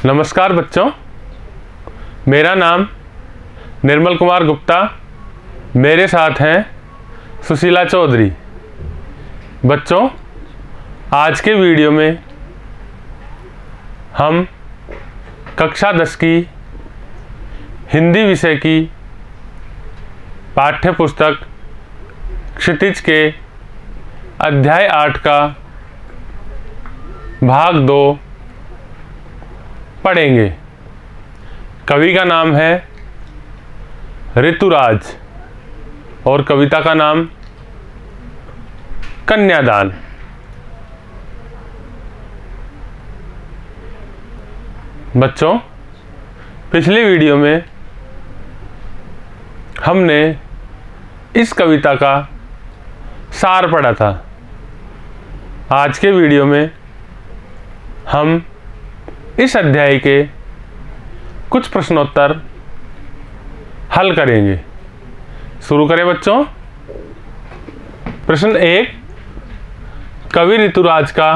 नमस्कार बच्चों, मेरा नाम निर्मल कुमार गुप्ता, मेरे साथ हैं सुशीला चौधरी। बच्चों, आज के वीडियो में हम कक्षा 10 की हिंदी विषय की पाठ्य पुस्तक क्षितिज के अध्याय 8 का भाग 2 पढ़ेंगे। कवि का नाम है ऋतुराज और कविता का नाम कन्यादान। बच्चों, पिछली वीडियो में हमने इस कविता का सार पढ़ा था। आज के वीडियो में हम इस अध्याय के कुछ प्रश्नोत्तर हल करेंगे। शुरू करें बच्चों। प्रश्न 1, कवि ऋतुराज का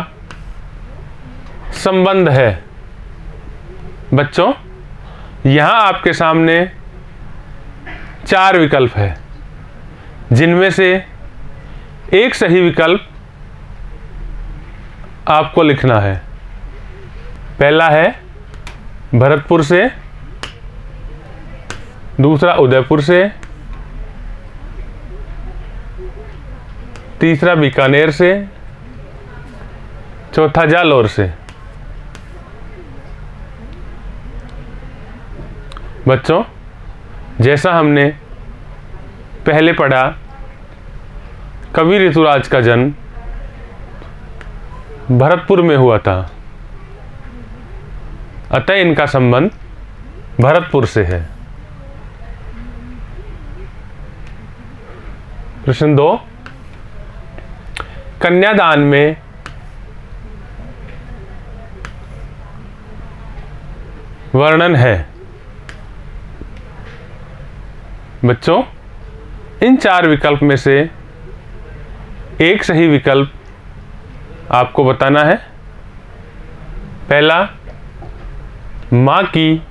संबंध है। बच्चों, यहाँ आपके सामने 4 विकल्प है, जिनमें से एक सही विकल्प आपको लिखना है। पहला है भरतपुर से, दूसरा उदयपुर से, तीसरा बीकानेर से, चौथा जालौर से। बच्चों, जैसा हमने पहले पढ़ा, कवि ऋतुराज का जन्म भरतपुर में हुआ था, अतः इनका संबंध भरतपुर से है। प्रश्न 2, कन्यादान में वर्णन है। बच्चों, इन 4 विकल्प में से एक सही विकल्प आपको बताना है। पहला, माँ की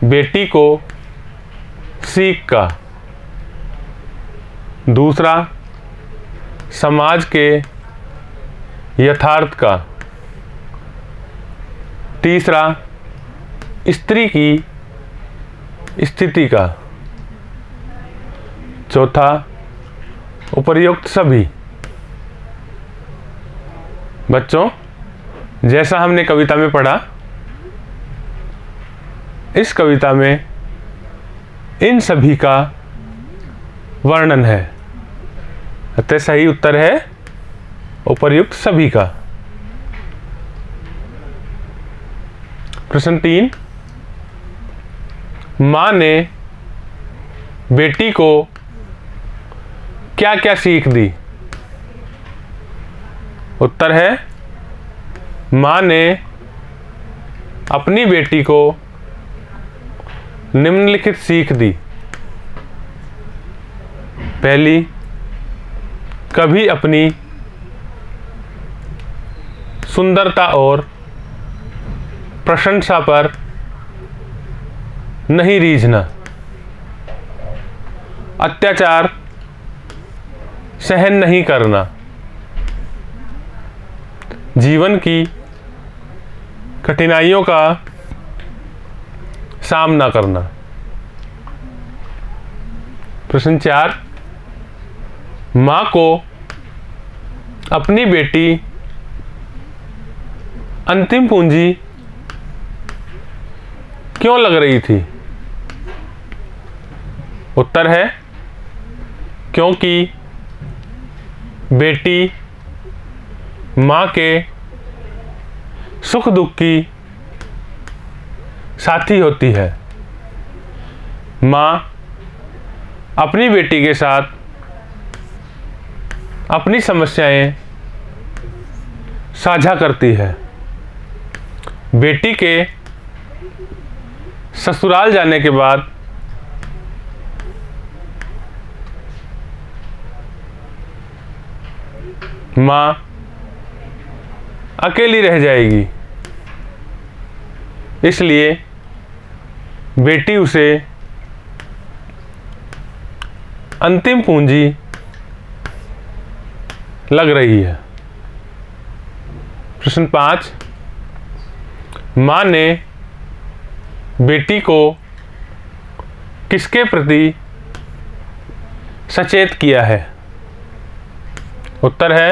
बेटी को सीख का। दूसरा, समाज के यथार्थ का। तीसरा, स्त्री की स्थिति का। चौथा, उपर्युक्त सभी। बच्चों, जैसा हमने कविता में पढ़ा, इस कविता में इन सभी का वर्णन है, अतः सही उत्तर है उपर्युक्त सभी का। प्रश्न 3, माँ ने बेटी को क्या क्या सीख दी? उत्तर है, माँ ने अपनी बेटी को निम्नलिखित सीख दी। पहली, कभी अपनी सुंदरता और प्रशंसा पर नहीं रीझना। अत्याचार सहन नहीं करना। जीवन की कठिनाइयों का सामना करना। प्रश्न 4, माँ को अपनी बेटी अंतिम पूंजी क्यों लग रही थी? उत्तर है, क्योंकि बेटी माँ के सुख दुख की साथी होती है। माँ अपनी बेटी के साथ अपनी समस्याएं साझा करती है। बेटी के ससुराल जाने के बाद माँ अकेली रह जाएगी। इसलिए बेटी उसे अंतिम पूंजी लग रही है। प्रश्न 5, मां ने बेटी को किसके प्रति सचेत किया है? उत्तर है,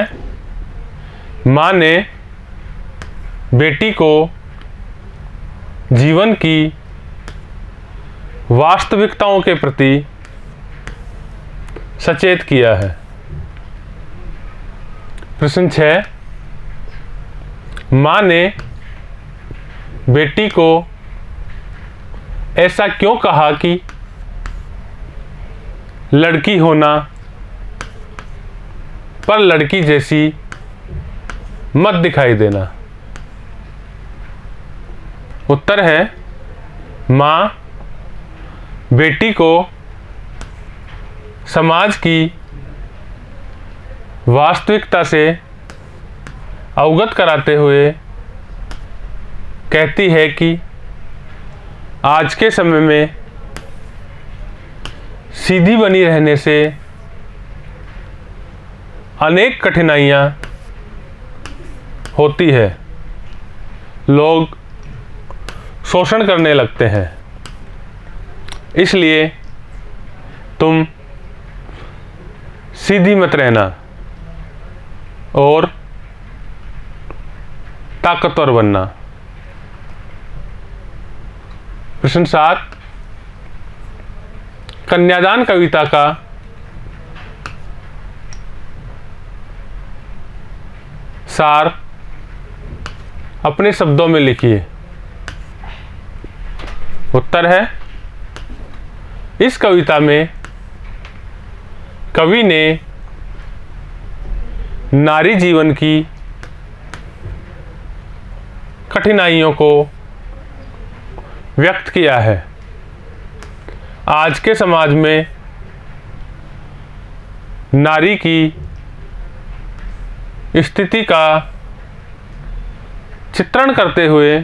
मां ने बेटी को जीवन की वास्तविकताओं के प्रति सचेत किया है। प्रश्न 6, मां ने बेटी को ऐसा क्यों कहा कि लड़की होना पर लड़की जैसी मत दिखाई देना? उत्तर है, मां बेटी को समाज की वास्तविकता से अवगत कराते हुए कहती है कि आज के समय में सीधी बनी रहने से अनेक कठिनाइयाँ होती है, लोग शोषण करने लगते हैं, इसलिए तुम सीधी मत रहना और ताकतवर बनना। प्रश्न 7, कन्यादान कविता का सार अपने शब्दों में लिखिए। उत्तर है, इस कविता में कवि ने नारी जीवन की कठिनाइयों को व्यक्त किया है। आज के समाज में नारी की स्थिति का चित्रण करते हुए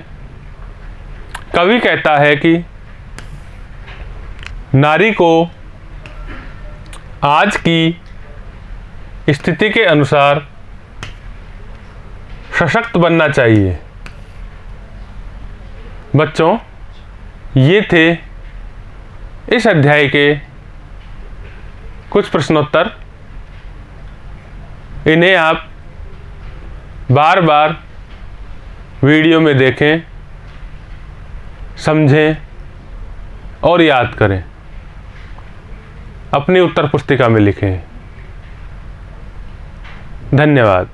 कवि कहता है कि नारी को आज की स्थिति के अनुसार सशक्त बनना चाहिए। बच्चों, ये थे इस अध्याय के कुछ प्रश्नोत्तर। इन्हें आप बार बार वीडियो में देखें, समझें और याद करें। अपनी उत्तर पुस्तिका में लिखें। धन्यवाद।